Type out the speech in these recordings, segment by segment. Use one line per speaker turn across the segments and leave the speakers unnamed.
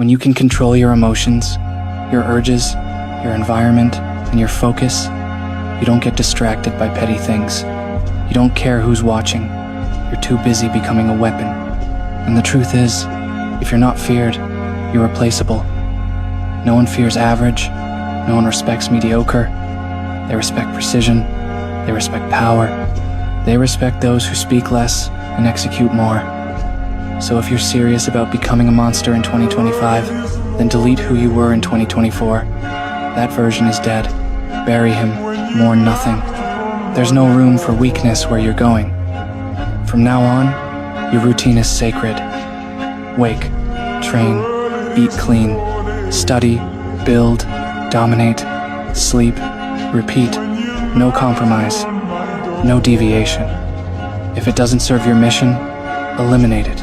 When you can control your emotions, your urges, your environment, and your focus, you don't get distracted by petty things. You don't care who's watching. You're too busy becoming a weapon. And the truth is, if you're not feared, you're replaceable. No one fears average. No one respects mediocre. They respect precision. They respect power. They respect those who speak less and execute more. So if you're serious about becoming a monster in 2025, then delete who you were in 2024. That version is dead. Bury him. Mourn nothing. There's no room for weakness where you're going. From now on, your routine is sacred. Wake, train, eat clean, study, build, dominate, sleep, repeat. No compromise, no deviation. If it doesn't serve your mission, eliminate it.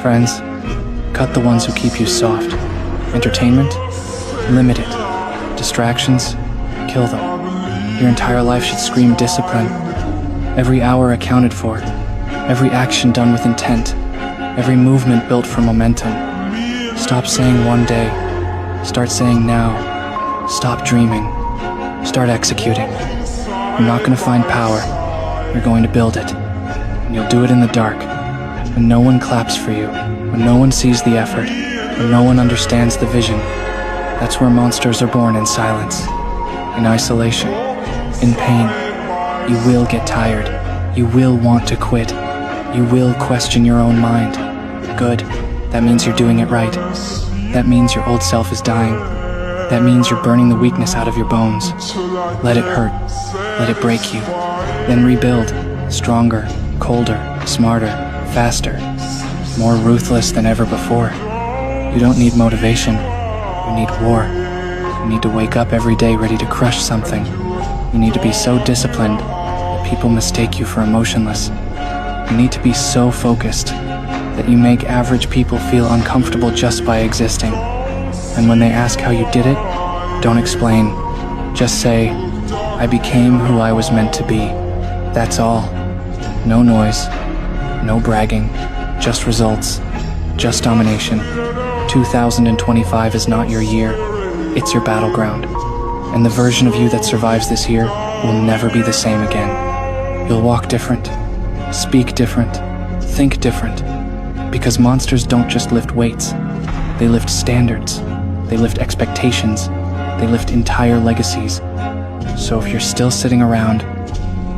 Friends, cut the ones who keep you soft. Entertainment, limit it. Distractions, kill them. Your entire life should scream discipline. Every hour accounted for. Every action done with intent. Every movement built for momentum. Stop saying one day. Start saying now. Stop dreaming. Start executing. You're not going to find power. You're going to build it. And you'll do it in the dark. When no one claps for you. When no one sees the effort. When no one understands the vision. That's where monsters are born, in silence. In isolation. In pain. You will get tired. You will want to quit. You will question your own mind. Good. That means you're doing it right. That means your old self is dying. That means you're burning the weakness out of your bones. Let it hurt. Let it break you. Then rebuild. Stronger, colder, smarter, faster, more ruthless than ever before. You don't need motivation. You need war. You need to wake up every day ready to crush something. You need to be so disciplined that people mistake you for emotionless. You need to be so focused that you make average people feel uncomfortable just by existing. And when they ask how you did it, don't explain. Just say, I became who I was meant to be. That's all. No noise, no bragging, just results, just domination. 2025 is not your year, it's your battleground. And the version of you that survives this year will never be the same again. You'll walk different, speak different, think different. Because monsters don't just lift weights, they lift standards, they lift expectations, they lift entire legacies. So if you're still sitting around,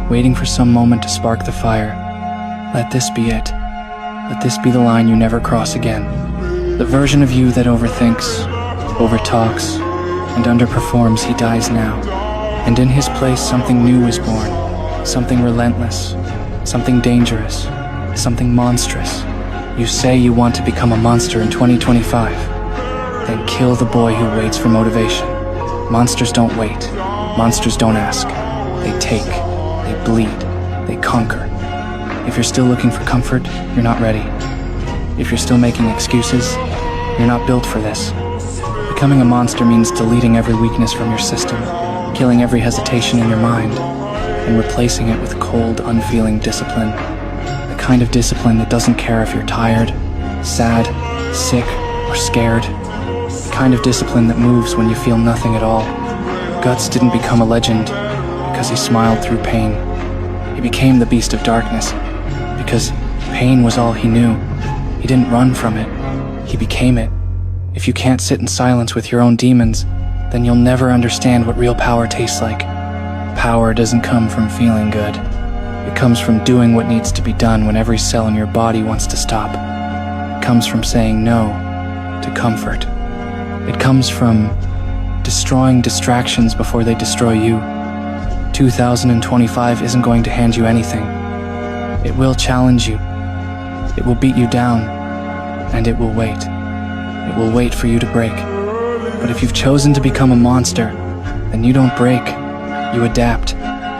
waiting for some moment to spark the fire, let this be it. Let this be the line you never cross again. The version of you that overthinks, overtalks, and underperforms, he dies now. And in his place something new is born. Something relentless, something dangerous, something monstrous. You say you want to become a monster in 2025. Then kill the boy who waits for motivation. Monsters don't wait. Monsters don't ask. They take. They bleed. They conquer. If you're still looking for comfort, you're not ready. If you're still making excuses, you're not built for this. Becoming a monster means deleting every weakness from your system, killing every hesitation in your mind, and replacing it with cold, unfeeling discipline. The kind of discipline that doesn't care if you're tired, sad, sick, or scared. The kind of discipline that moves when you feel nothing at all. Guts didn't become a legend because he smiled through pain. He became the beast of darkness because pain was all he knew. He didn't run from it. He became it. If you can't sit in silence with your own demons, then you'll never understand what real power tastes like. Power doesn't come from feeling good. It comes from doing what needs to be done when every cell in your body wants to stop. It comes from saying no to comfort. It comes from destroying distractions before they destroy you. 2025 isn't going to hand you anything. It will challenge you. It will beat you down. And it will wait. It will wait for you to break. But if you've chosen to become a monster, then you don't break. You adapt.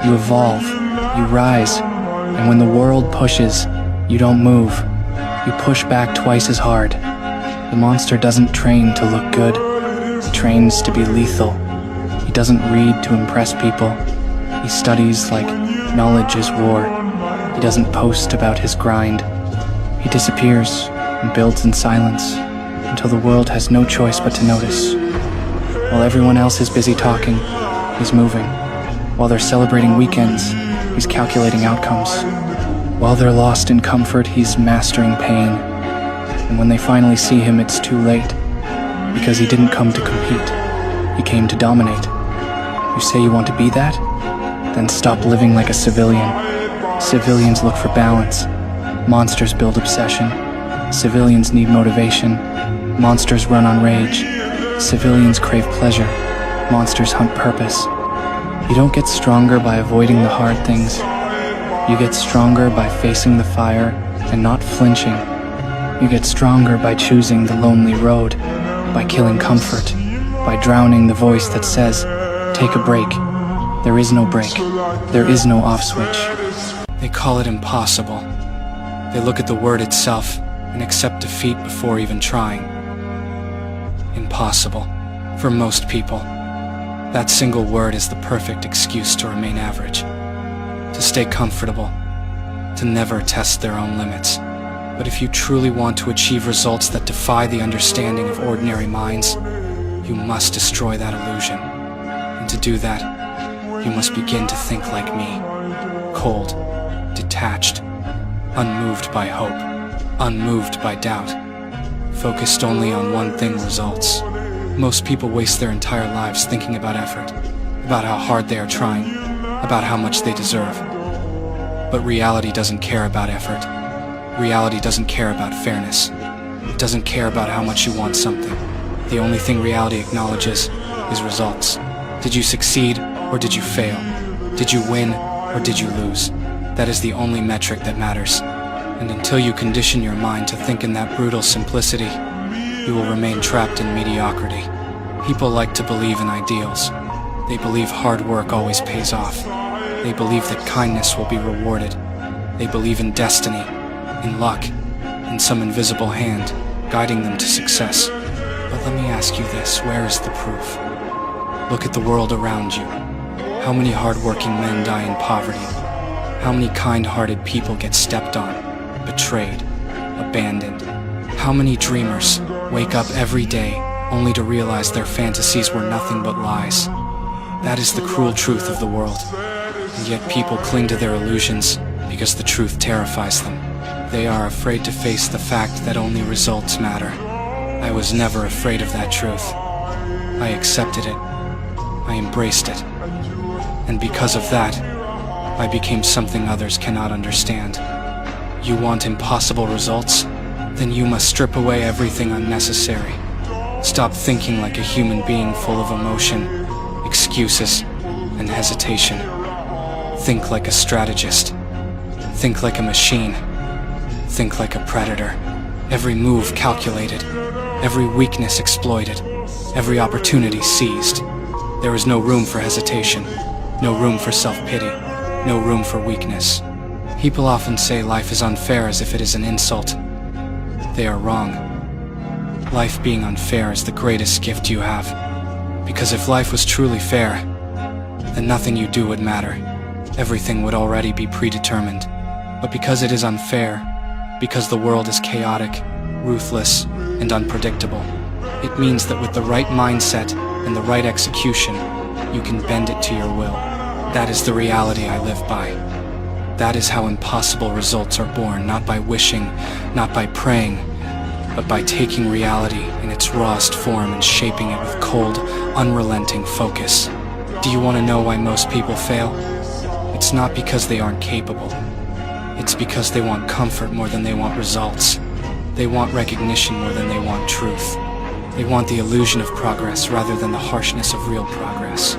You evolve. You rise. And when the world pushes, you don't move. You push back twice as hard. The monster doesn't train to look good. He trains to be lethal. He doesn't read to impress people. He studies like knowledge is war. He doesn't post about his grind. He disappears and builds in silence. until the world has no choice but to notice. While everyone else is busy talking, he's moving. While they're celebrating weekends, he's calculating outcomes. While they're lost in comfort, he's mastering pain. And when they finally see him, it's too late, because he didn't come to compete. He came to dominate. You say you want to be that? Then stop living like a civilian. Civilians look for balance. Monsters build obsession. Civilians need motivation. Monsters run on rage. Civilians crave pleasure. Monsters hunt purpose. You don't get stronger by avoiding the hard things. You get stronger by facing the fire and not flinching. You get stronger by choosing the lonely road, by killing comfort, by drowning the voice that says, take a break. There is no break. There is no off switch. They call it impossible. They look at the word itself and accept defeat before even trying. Impossible. For most people, that single word is the perfect excuse to remain average, to stay comfortable, to never test their own limits. But if you truly want to achieve results that defy the understanding of ordinary minds, you must destroy that illusion. And to do that, you must begin to think like me, cold, detached, unmoved by hope, unmoved by doubt, focused only on one thing: results. Most people waste their entire lives thinking about effort, about how hard they are trying, about how much they deserve. But reality doesn't care about effort. Reality doesn't care about fairness. It doesn't care about how much you want something. The only thing reality acknowledges is results. Did you succeed or did you fail? Did you win or did you lose? That is the only metric that matters. And until you condition your mind to think in that brutal simplicity, you will remain trapped in mediocrity. People like to believe in ideals. They believe hard work always pays off. They believe that kindness will be rewarded. They believe in destiny, in luck, in some invisible hand guiding them to success. But let me ask you this, where is the proof? Look at the world around you. How many hard-working men die in poverty? How many kind-hearted people get stepped on, betrayed, abandoned? How many dreamers wake up every day only to realize their fantasies were nothing but lies? That is the cruel truth of the world. And yet people cling to their illusions because the truth terrifies them. They are afraid to face the fact that only results matter. I was never afraid of that truth. I accepted it. I embraced it. And because of that, I became something others cannot understand. You want impossible results? Then you must strip away everything unnecessary. Stop thinking like a human being full of emotion, excuses, and hesitation. Think like a strategist. Think like a machine. Think like a predator. Every move calculated. Every weakness exploited. Every opportunity seized. There is no room for hesitation. No room for self-pity. No room for weakness. People often say life is unfair as if it is an insult. They are wrong. Life being unfair is the greatest gift you have. Because if life was truly fair, then nothing you do would matter. Everything would already be predetermined. But because it is unfair, because the world is chaotic, ruthless, and unpredictable, it means that with the right mindset and the right execution, you can bend it to your will. That is the reality I live by. That is how impossible results are born, not by wishing, not by praying, but by taking reality in its rawest form and shaping it with cold, unrelenting focus. Do you want to know why most people fail? It's not because they aren't capable. It's because they want comfort more than they want results. They want recognition more than they want truth. They want the illusion of progress rather than the harshness of real progress.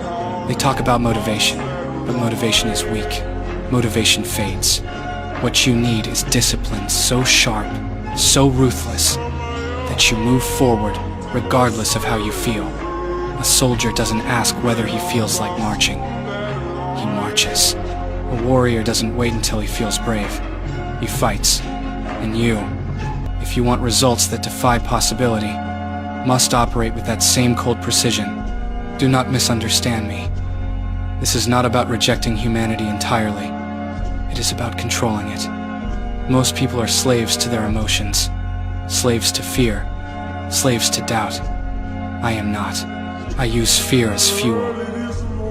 They talk about motivation, but motivation is weak. Motivation fades. What you need is discipline so sharp, so ruthless, that you move forward regardless of how you feel. A soldier doesn't ask whether he feels like marching. He marches. A warrior doesn't wait until he feels brave. He fights. And you, if you want results that defy possibility, must operate with that same cold precision. Do not misunderstand me. This is not about rejecting humanity entirely. It is about controlling it. Most people are slaves to their emotions, slaves to fear, slaves to doubt. I am not. I use fear as fuel.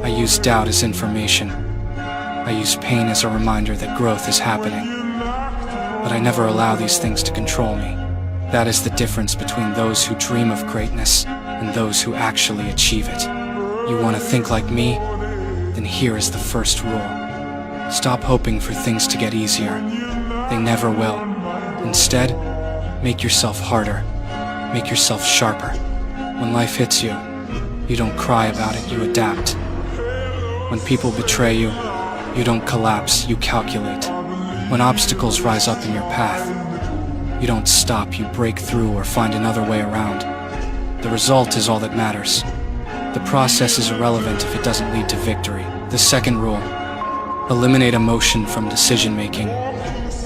I use doubt as information. I use pain as a reminder that growth is happening. But I never allow these things to control me. That is the difference between those who dream of greatness and those who actually achieve it. You want to think like me? Then here is the first rule. Stop hoping for things to get easier. They never will. Instead, make yourself harder. Make yourself sharper. When life hits you, you don't cry about it, you adapt. When people betray you, you don't collapse, you calculate. When obstacles rise up in your path, you don't stop, you break through or find another way around. The result is all that matters. The process is irrelevant if it doesn't lead to victory. The second rule: eliminate emotion from decision-making.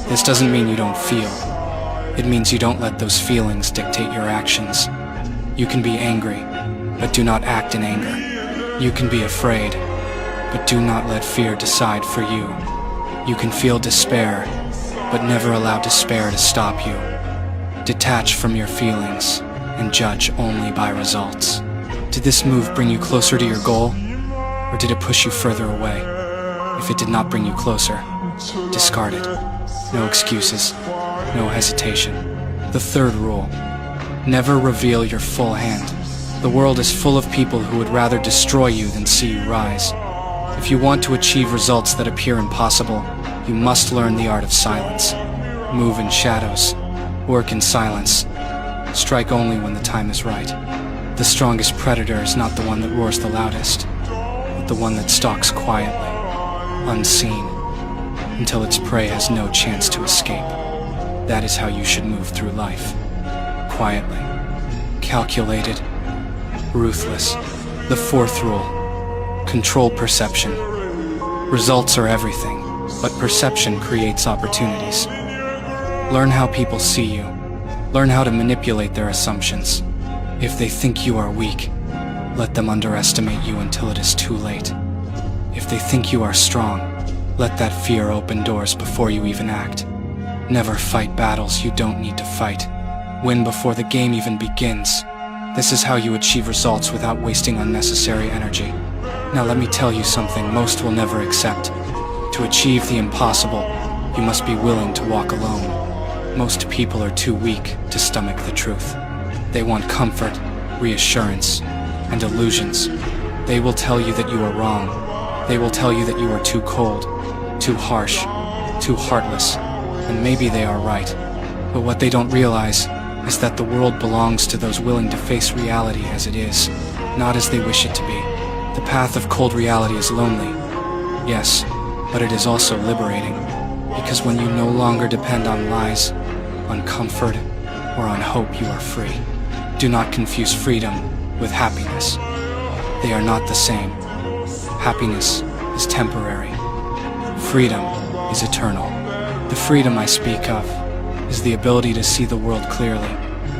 This doesn't mean you don't feel. It means you don't let those feelings dictate your actions. You can be angry, but do not act in anger. You can be afraid, but do not let fear decide for you. You can feel despair, but never allow despair to stop you. Detach from your feelings and judge only by results. Did this move bring you closer to your goal, or did it push you further away? If it did not bring you closer, discard it. No excuses, no hesitation. The third rule: never reveal your full hand. The world is full of people who would rather destroy you than see you rise. If you want to achieve results that appear impossible, you must learn the art of silence. Move in shadows, work in silence, strike only when the time is right. The strongest predator is not the one that roars the loudest, but the one that stalks quietly, unseen, until its prey has no chance to escape. That is how you should move through life. Quietly, calculated, ruthless. The fourth rule: control perception. Results are everything, but perception creates opportunities. Learn how people see you. Learn how to manipulate their assumptions. If they think you are weak, let them underestimate you until it is too late. If they think you are strong, let that fear open doors before you even act. Never fight battles you don't need to fight. Win before the game even begins. This is how you achieve results without wasting unnecessary energy. Now let me tell you something most will never accept. To achieve the impossible, you must be willing to walk alone. Most people are too weak to stomach the truth. They want comfort, reassurance, and illusions. They will tell you that you are wrong. They will tell you that you are too cold, too harsh, too heartless, and maybe they are right. But what they don't realize is that the world belongs to those willing to face reality as it is, not as they wish it to be. The path of cold reality is lonely, yes, but it is also liberating, because when you no longer depend on lies, on comfort, or on hope, you are free. Do not confuse freedom with happiness. They are not the same. Happiness is temporary. Freedom is eternal. The freedom I speak of is the ability to see the world clearly,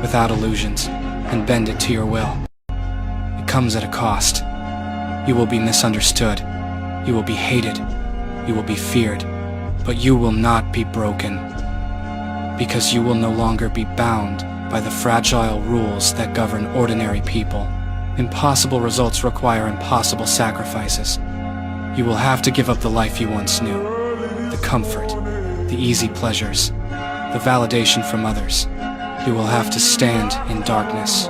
without illusions, and bend it to your will. It comes at a cost. You will be misunderstood. You will be hated. You will be feared. But you will not be broken, because you will no longer be bound by the fragile rules that govern ordinary people. Impossible results require impossible sacrifices. You will have to give up the life you once knew, the comfort, the easy pleasures, the validation from others. You will have to stand in darkness,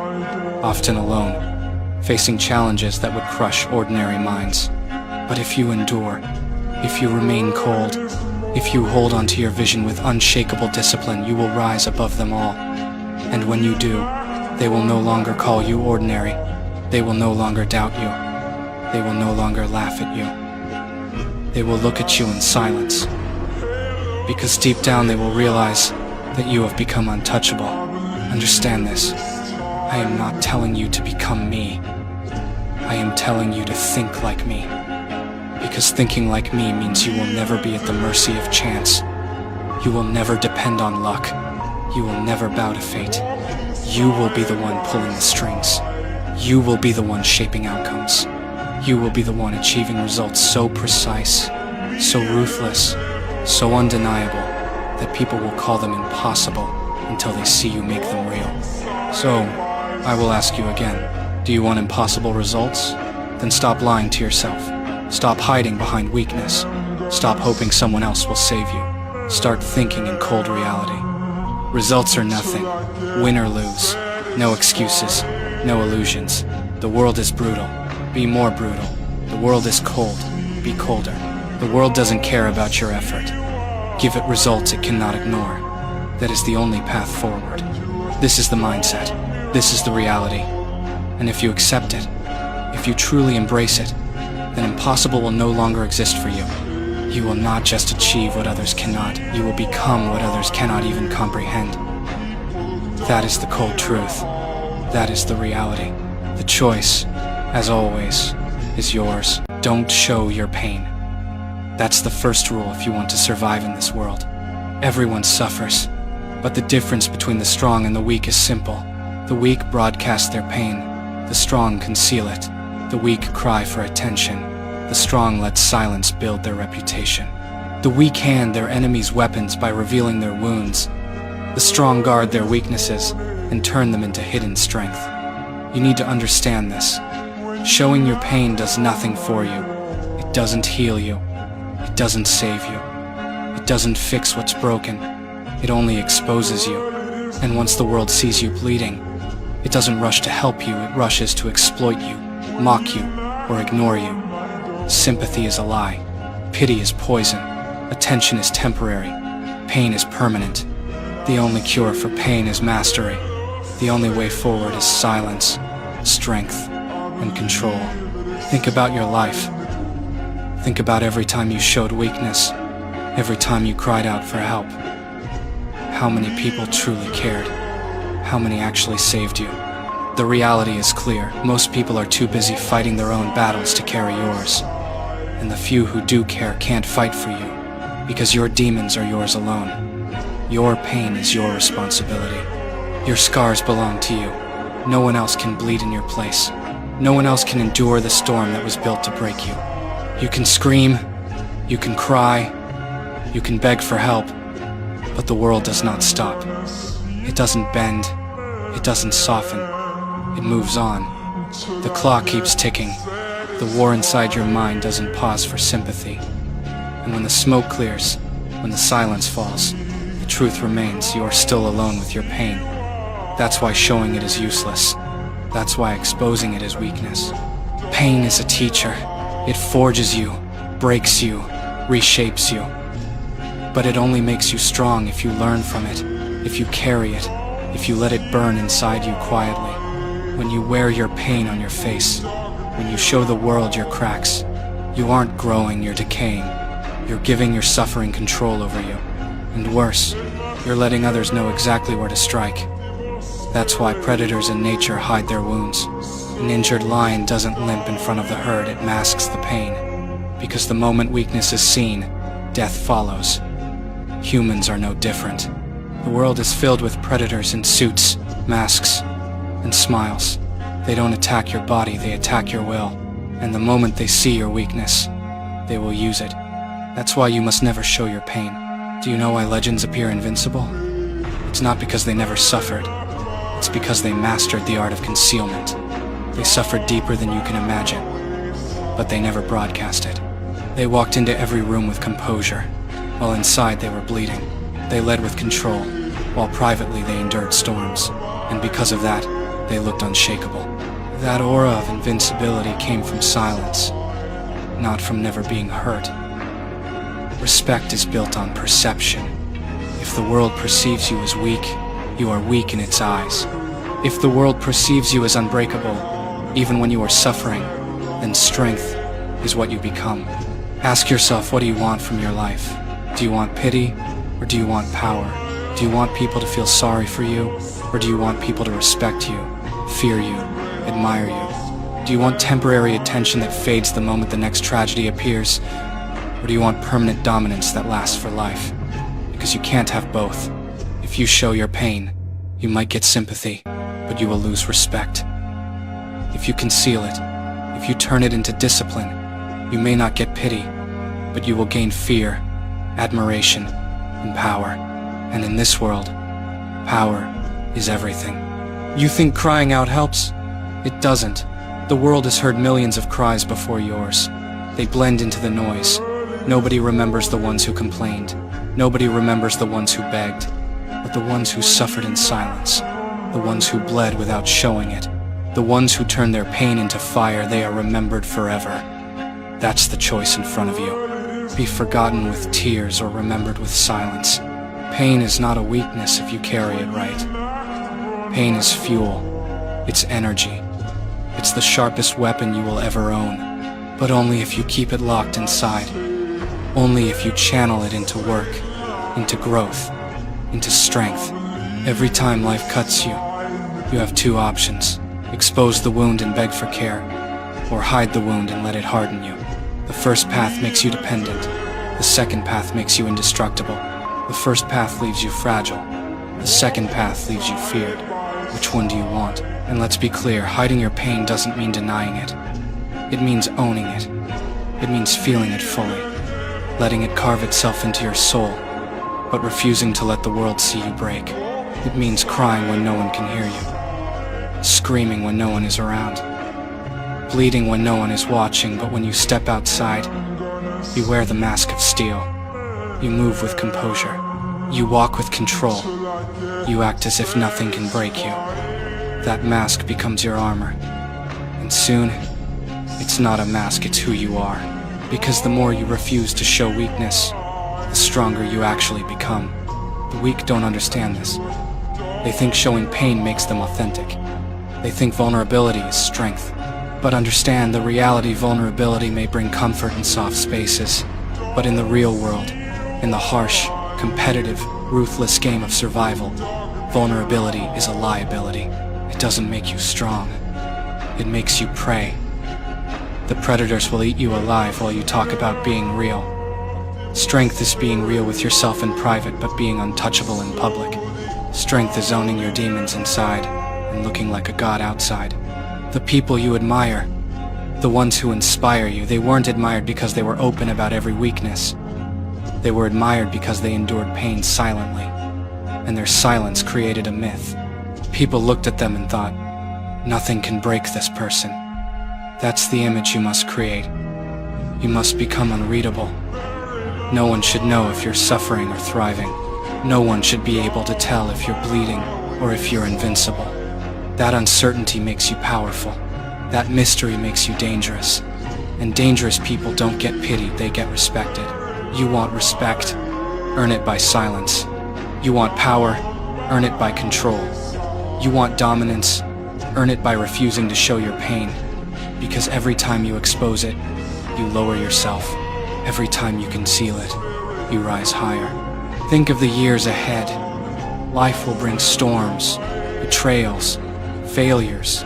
often alone, facing challenges that would crush ordinary minds. But if you endure, if you remain cold, if you hold onto your vision with unshakable discipline, you will rise above them all. And when you do, they will no longer call you ordinary. They will no longer doubt you. They will no longer laugh at you. They will look at you in silence, because deep down they will realize that you have become untouchable. Understand this. I am not telling you to become me. I am telling you to think like me. Because thinking like me means you will never be at the mercy of chance. You will never depend on luck. You will never bow to fate. You will be the one pulling the strings. You will be the one shaping outcomes. You will be the one achieving results so precise, so ruthless, so undeniable, that people will call them impossible until they see you make them real. So, I will ask you again. Do you want impossible results? Then stop lying to yourself. Stop hiding behind weakness. Stop hoping someone else will save you. Start thinking in cold reality. Results are nothing. Win or lose. No excuses. No illusions. The world is brutal. Be more brutal. The world is cold. Be colder. The world doesn't care about your effort. Give it results it cannot ignore. That is the only path forward. This is the mindset. This is the reality. And if you accept it, if you truly embrace it, then impossible will no longer exist for you. You will not just achieve what others cannot, you will become what others cannot even comprehend. That is the cold truth. That is the reality. The choice, as always, is yours. Don't show your pain. That's the first rule if you want to survive in this world. Everyone suffers, but the difference between the strong and the weak is simple. The weak broadcast their pain. The strong conceal it. The weak cry for attention. The strong let silence build their reputation. The weak hand their enemies' weapons by revealing their wounds. The strong guard their weaknesses and turn them into hidden strength. You need to understand this. Showing your pain does nothing for you. It doesn't heal you. It doesn't save you. It doesn't fix what's broken. It only exposes you. And once the world sees you bleeding, it doesn't rush to help you, it rushes to exploit you, mock you, or ignore you. Sympathy is a lie. Pity is poison. Attention is temporary. Pain is permanent. The only cure for pain is mastery. The only way forward is silence, strength, and control. Think about your life. Think about every time you showed weakness, every time you cried out for help. How many people truly cared? How many actually saved you? The reality is clear. Most people are too busy fighting their own battles to carry yours. And the few who do care can't fight for you, because your demons are yours alone. Your pain is your responsibility. Your scars belong to you. No one else can bleed in your place. No one else can endure the storm that was built to break you. You can scream, you can cry, you can beg for help, but the world does not stop. It doesn't bend, it doesn't soften, it moves on. The clock keeps ticking. The war inside your mind doesn't pause for sympathy. And when the smoke clears, when the silence falls, the truth remains. You are still alone with your pain. That's why showing it is useless. That's why exposing it is weakness. Pain is a teacher. It forges you, breaks you, reshapes you. But it only makes you strong if you learn from it, if you carry it, if you let it burn inside you quietly. When you wear your pain on your face, when you show the world your cracks, you aren't growing, you're decaying. You're giving your suffering control over you. And worse, you're letting others know exactly where to strike. That's why predators in nature hide their wounds. An injured lion doesn't limp in front of the herd, it masks the pain. Because the moment weakness is seen, death follows. Humans are no different. The world is filled with predators in suits, masks, and smiles. They don't attack your body, they attack your will. And the moment they see your weakness, they will use it. That's why you must never show your pain. Do you know why legends appear invincible? It's not because they never suffered. It's because they mastered the art of concealment. They suffered deeper than you can imagine, but they never broadcast it. They walked into every room with composure, while inside they were bleeding. They led with control, while privately they endured storms. And because of that, they looked unshakable. That aura of invincibility came from silence, not from never being hurt. Respect is built on perception. If the world perceives you as weak, you are weak in its eyes. If the world perceives you as unbreakable, even when you are suffering, then strength is what you become. Ask yourself, what do you want from your life? Do you want pity, or do you want power? Do you want people to feel sorry for you, or do you want people to respect you, fear you, admire you? Do you want temporary attention that fades the moment the next tragedy appears, or do you want permanent dominance that lasts for life? Because you can't have both. If you show your pain, you might get sympathy, but you will lose respect. If you conceal it, if you turn it into discipline, you may not get pity, but you will gain fear, admiration, and power. And in this world, power is everything. You think crying out helps? It doesn't. The world has heard millions of cries before yours. They blend into the noise. Nobody remembers the ones who complained. Nobody remembers the ones who begged. But the ones who suffered in silence. The ones who bled without showing it. The ones who turned their pain into fire, they are remembered forever. That's the choice in front of you. Be forgotten with tears or remembered with silence. Pain is not a weakness if you carry it right. Pain is fuel. It's energy. It's the sharpest weapon you will ever own. But only if you keep it locked inside. Only if you channel it into work, into growth, into strength. Every time life cuts you, you have two options. Expose the wound and beg for care, or hide the wound and let it harden you. The first path makes you dependent. The second path makes you indestructible. The first path leaves you fragile. The second path leaves you feared. Which one do you want? And let's be clear, hiding your pain doesn't mean denying it. It means owning it. It means feeling it fully, letting it carve itself into your soul, but refusing to let the world see you break. It means crying when no one can hear you, screaming when no one is around, bleeding when no one is watching, but when you step outside, you wear the mask of steel. You move with composure. You walk with control. You act as if nothing can break you. That mask becomes your armor. And soon, it's not a mask, it's who you are. Because the more you refuse to show weakness, the stronger you actually become. The weak don't understand this. They think showing pain makes them authentic. They think vulnerability is strength. But understand, the reality, vulnerability may bring comfort in soft spaces. But in the real world, in the harsh, competitive, ruthless game of survival, vulnerability is a liability. It doesn't make you strong. It makes you prey. The predators will eat you alive while you talk about being real. Strength is being real with yourself in private but being untouchable in public. Strength is owning your demons inside and looking like a god outside. The people you admire, the ones who inspire you, they weren't admired because they were open about every weakness. They were admired because they endured pain silently, and their silence created a myth. People looked at them and thought, nothing can break this person. That's the image you must create. You must become unreadable. No one should know if you're suffering or thriving. No one should be able to tell if you're bleeding or if you're invincible. That uncertainty makes you powerful. That mystery makes you dangerous. And dangerous people don't get pitied, they get respected. You want respect? Earn it by silence. You want power? Earn it by control. You want dominance? Earn it by refusing to show your pain. Because every time you expose it, you lower yourself. Every time you conceal it, you rise higher. Think of the years ahead. Life will bring storms, betrayals, failures,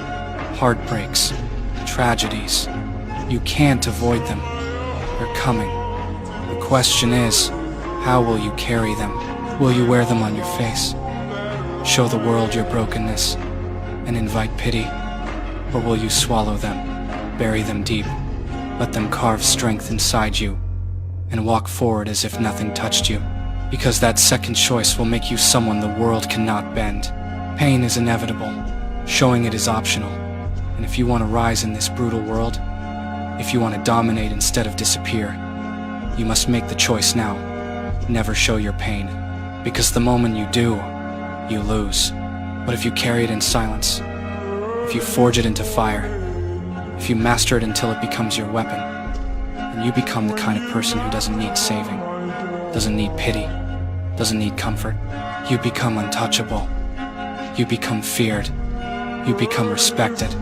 heartbreaks, tragedies. You can't avoid them. They're coming. The question is, how will you carry them? Will you wear them on your face? Show the world your brokenness and invite pity? Or will you swallow them, bury them deep, let them carve strength inside you, and walk forward as if nothing touched you? Because that second choice will make you someone the world cannot bend. Pain is inevitable. Showing it is optional. And if you want to rise in this brutal world, if you want to dominate instead of disappear, you must make the choice now. Never show your pain. Because the moment you do, you lose. But if you carry it in silence, if you forge it into fire, if you master it until it becomes your weapon, then you become the kind of person who doesn't need saving, doesn't need pity, doesn't need comfort. You become untouchable. You become feared. You become respected.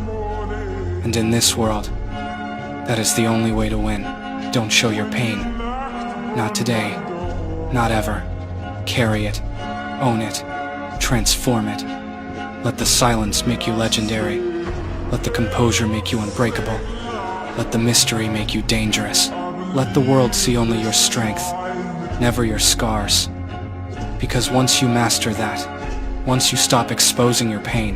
And in this world, that is the only way to win. Don't show your pain. Not today. Not ever. Carry it. Own it. Transform it. Let the silence make you legendary. Let the composure make you unbreakable. Let the mystery make you dangerous. Let the world see only your strength, never your scars. Because once you master that, once you stop exposing your pain,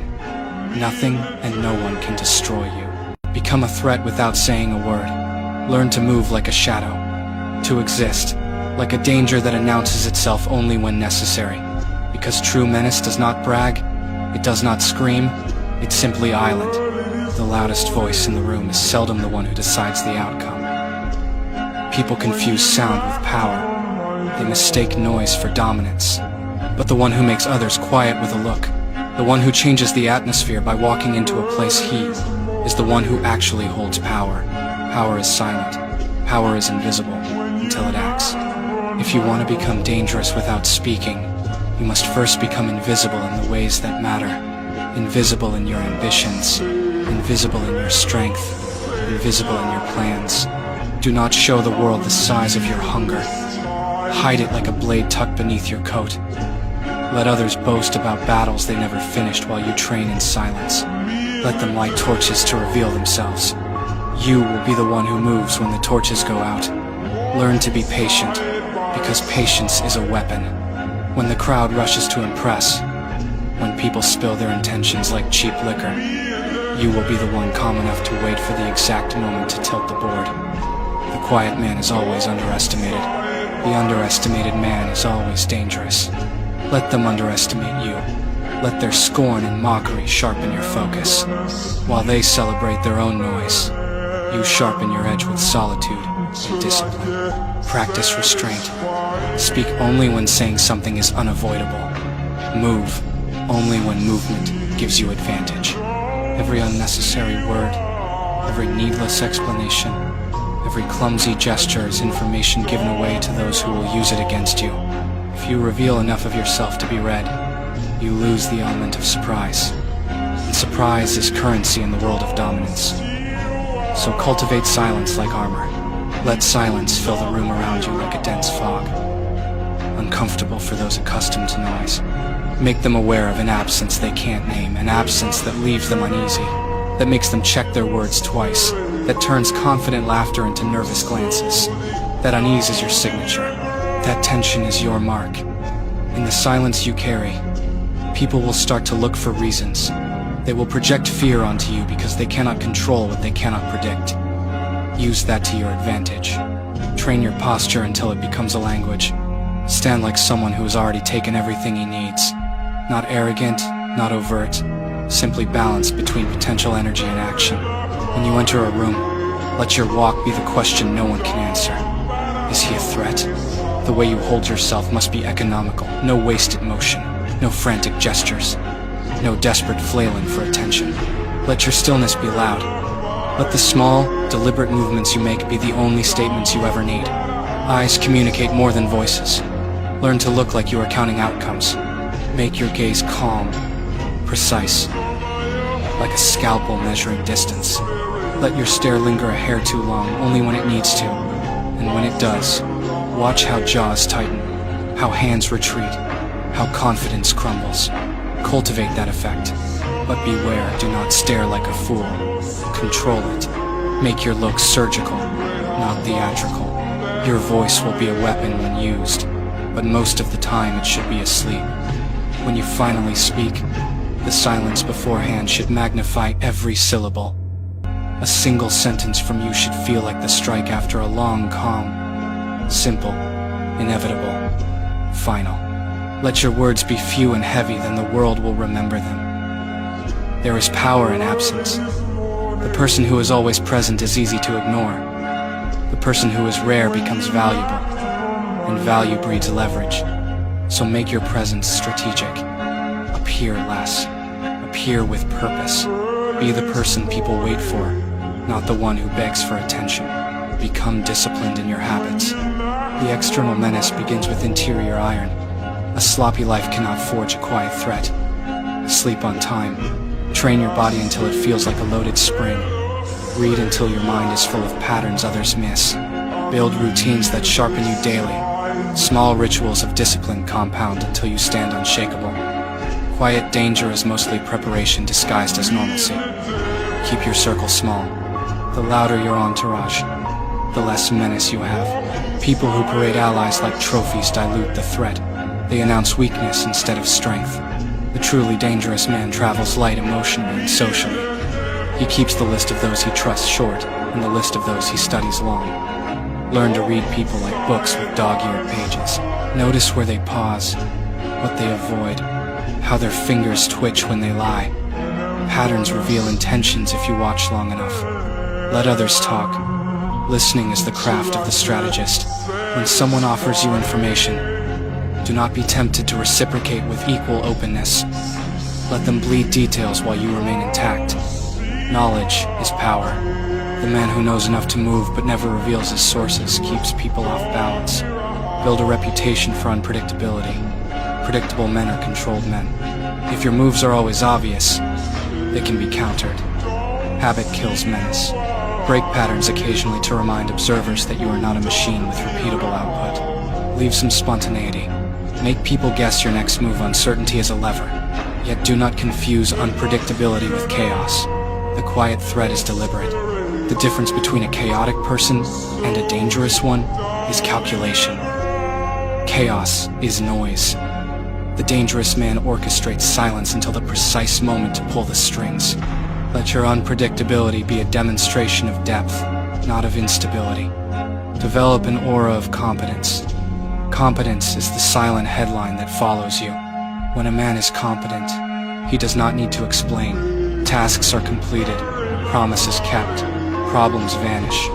nothing and no one can destroy you. Become a threat without saying a word. Learn to move like a shadow. To exist, like a danger that announces itself only when necessary. Because true menace does not brag, It does not scream, it's simply silent. The loudest voice in the room is seldom the one who decides the outcome. People confuse sound with power. They mistake noise for dominance. But the one who makes others quiet with a look, the one who changes the atmosphere by walking into a place is the one who actually holds power. Power is silent. Power is invisible until it acts. If you want to become dangerous without speaking, you must first become invisible in the ways that matter. Invisible in your ambitions, invisible in your strength, invisible in your plans. Do not show the world the size of your hunger. Hide it like a blade tucked beneath your coat. Let others boast about battles they never finished while you train in silence. Let them light torches to reveal themselves. You will be the one who moves when the torches go out. Learn to be patient, because patience is a weapon. When the crowd rushes to impress, when people spill their intentions like cheap liquor, you will be the one calm enough to wait for the exact moment to tilt the board. The quiet man is always underestimated. The underestimated man is always dangerous. Let them underestimate you. Let their scorn and mockery sharpen your focus. While they celebrate their own noise, you sharpen your edge with solitude and discipline. Practice restraint. Speak only when saying something is unavoidable. Move only when movement gives you advantage. Every unnecessary word, every needless explanation, every clumsy gesture is information given away to those who will use it against you. If you reveal enough of yourself to be read, you lose the element of surprise. And surprise is currency in the world of dominance. So cultivate silence like armor. Let silence fill the room around you like a dense fog. Uncomfortable for those accustomed to noise. Make them aware of an absence they can't name, an absence that leaves them uneasy, that makes them check their words twice, that turns confident laughter into nervous glances. That unease is your signature. That tension is your mark. In the silence you carry, people will start to look for reasons. They will project fear onto you because they cannot control what they cannot predict. Use that to your advantage. Train your posture until it becomes a language. Stand like someone who has already taken everything he needs. Not arrogant, not overt, simply balanced between potential energy and action. When you enter a room, let your walk be the question no one can answer. Is he a threat? The way you hold yourself must be economical. No wasted motion, no frantic gestures, no desperate flailing for attention. Let your stillness be loud. Let the small, deliberate movements you make be the only statements you ever need. Eyes communicate more than voices. Learn to look like you are counting outcomes. Make your gaze calm, precise, like a scalpel measuring distance. Let your stare linger a hair too long, only when it needs to. And when it does, watch how jaws tighten, how hands retreat, how confidence crumbles. Cultivate that effect. But beware, do not stare like a fool. Control it. Make your look surgical, not theatrical. Your voice will be a weapon when used, but most of the time it should be asleep. When you finally speak, the silence beforehand should magnify every syllable. A single sentence from you should feel like the strike after a long calm. Simple, inevitable, final. Let your words be few and heavy, then the world will remember them. There is power in absence. The person who is always present is easy to ignore. The person who is rare becomes valuable, and value breeds leverage. So make your presence strategic. Appear less. Appear with purpose. Be the person people wait for, not the one who begs for attention. Become disciplined in your habits. The external menace begins with interior iron. A sloppy life cannot forge a quiet threat. Sleep on time. Train your body until it feels like a loaded spring. Read until your mind is full of patterns others miss. Build routines that sharpen you daily. Small rituals of discipline compound until you stand unshakable. Quiet danger is mostly preparation disguised as normalcy. Keep your circle small. The louder your entourage, the less menace you have. People who parade allies like trophies dilute the threat. They announce weakness instead of strength. The truly dangerous man travels light emotionally and socially. He keeps the list of those he trusts short and the list of those he studies long. Learn to read people like books with dog-eared pages. Notice where they pause, what they avoid, how their fingers twitch when they lie. Patterns reveal intentions if you watch long enough. Let others talk. Listening is the craft of the strategist. When someone offers you information, do not be tempted to reciprocate with equal openness. Let them bleed details while you remain intact. Knowledge is power. The man who knows enough to move but never reveals his sources keeps people off balance. Build a reputation for unpredictability. Predictable men are controlled men. If your moves are always obvious, they can be countered. Habit kills menace. Break patterns occasionally to remind observers that you are not a machine with repeatable output. Leave some spontaneity. Make people guess your next move. Uncertainty is a lever. Yet do not confuse unpredictability with chaos. The quiet threat is deliberate. The difference between a chaotic person and a dangerous one is calculation. Chaos is noise. The dangerous man orchestrates silence until the precise moment to pull the strings. Let your unpredictability be a demonstration of depth, not of instability. Develop an aura of competence. Competence is the silent headline that follows you. When a man is competent, he does not need to explain. Tasks are completed, promises kept, problems vanish.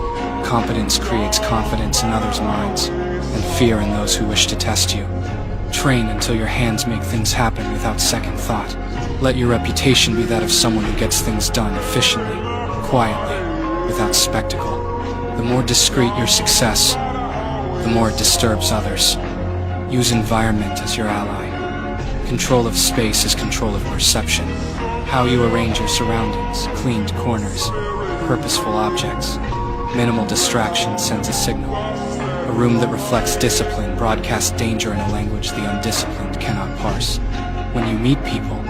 Competence creates confidence in others' minds, and fear in those who wish to test you. Train until your hands make things happen without second thought. Let your reputation be that of someone who gets things done efficiently, quietly, without spectacle. The more discreet your success, the more it disturbs others. Use environment as your ally. Control of space is control of perception. How you arrange your surroundings, cleaned corners, purposeful objects. Minimal distraction sends a signal. A room that reflects discipline broadcasts danger in a language the undisciplined cannot parse. When you meet people,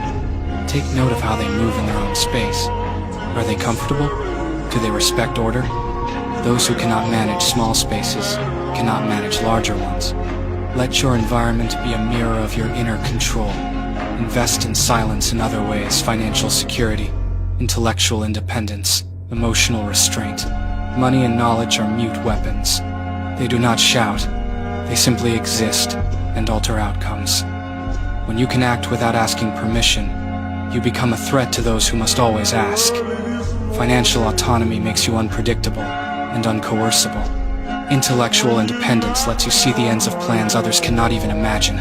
take note of how they move in their own space. Are they comfortable? Do they respect order? Those who cannot manage small spaces cannot manage larger ones. Let your environment be a mirror of your inner control. Invest in silence in other ways: financial security, intellectual independence, emotional restraint. Money and knowledge are mute weapons. They do not shout, they simply exist and alter outcomes. When you can act without asking permission, you become a threat to those who must always ask. Financial autonomy makes you unpredictable and uncoercible. Intellectual independence lets you see the ends of plans others cannot even imagine.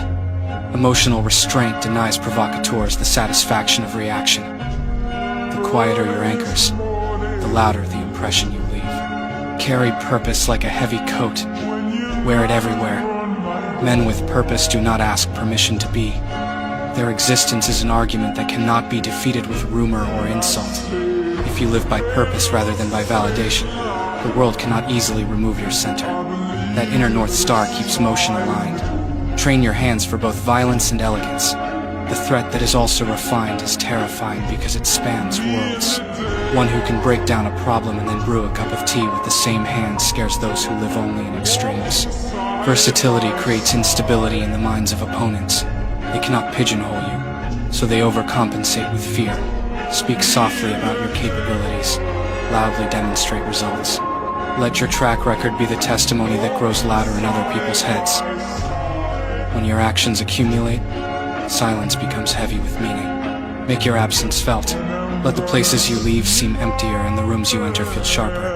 Emotional restraint denies provocateurs the satisfaction of reaction. The quieter your anchors, the louder the impression you leave. Carry purpose like a heavy coat. Wear it everywhere. Men with purpose do not ask permission to be. Their existence is an argument that cannot be defeated with rumor or insult. If you live by purpose rather than by validation, the world cannot easily remove your center. That inner North Star keeps motion aligned. Train your hands for both violence and elegance. The threat that is also refined is terrifying because it spans worlds. One who can break down a problem and then brew a cup of tea with the same hand scares those who live only in extremes. Versatility creates instability in the minds of opponents. They cannot pigeonhole you, so they overcompensate with fear. Speak softly about your capabilities. Loudly demonstrate results. Let your track record be the testimony that grows louder in other people's heads. When your actions accumulate, silence becomes heavy with meaning. Make your absence felt. Let the places you leave seem emptier and the rooms you enter feel sharper.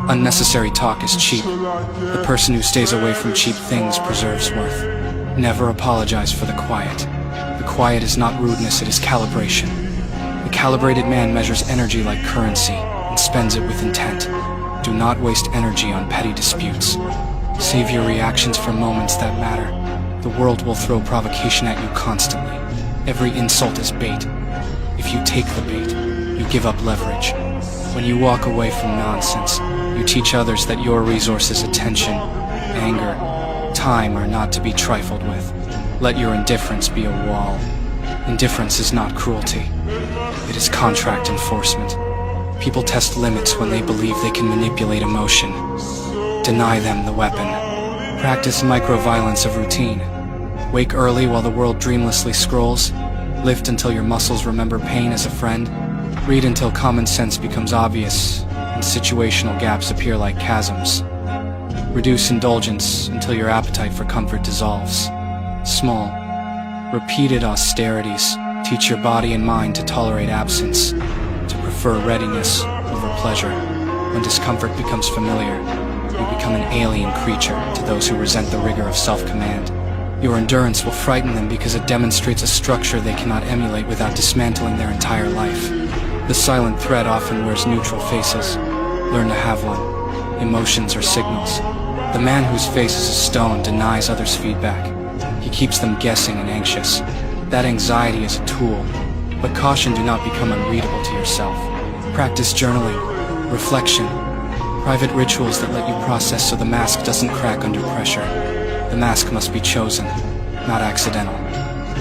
Unnecessary talk is cheap. The person who stays away from cheap things preserves worth. Never apologize for the quiet. The quiet is not rudeness, it is calibration. The calibrated man measures energy like currency and spends it with intent. Do not waste energy on petty disputes. Save your reactions for moments that matter. The world will throw provocation at you constantly. Every insult is bait. If you take the bait, you give up leverage. When you walk away from nonsense, you teach others that your resources, attention, anger, time are not to be trifled with. Let your indifference be a wall. Indifference is not cruelty. It is contract enforcement. People test limits when they believe they can manipulate emotion. Deny them the weapon. Practice micro-violence of routine. Wake early while the world dreamlessly scrolls. Lift until your muscles remember pain as a friend. Read until common sense becomes obvious and situational gaps appear like chasms. Reduce indulgence until your appetite for comfort dissolves. Small, Repeated austerities teach your body and mind to tolerate absence, to prefer readiness over pleasure. When discomfort becomes familiar, you become an alien creature to those who resent the rigor of self-command. Your endurance will frighten them because it demonstrates a structure they cannot emulate without dismantling their entire life. The silent threat often wears neutral faces. Learn to have one. Emotions are signals. The man whose face is a stone denies others feedback. He keeps them guessing and anxious. That anxiety is a tool, but caution: do not become unreadable to yourself. Practice journaling, reflection, private rituals that let you process so the mask doesn't crack under pressure. The mask must be chosen, not accidental.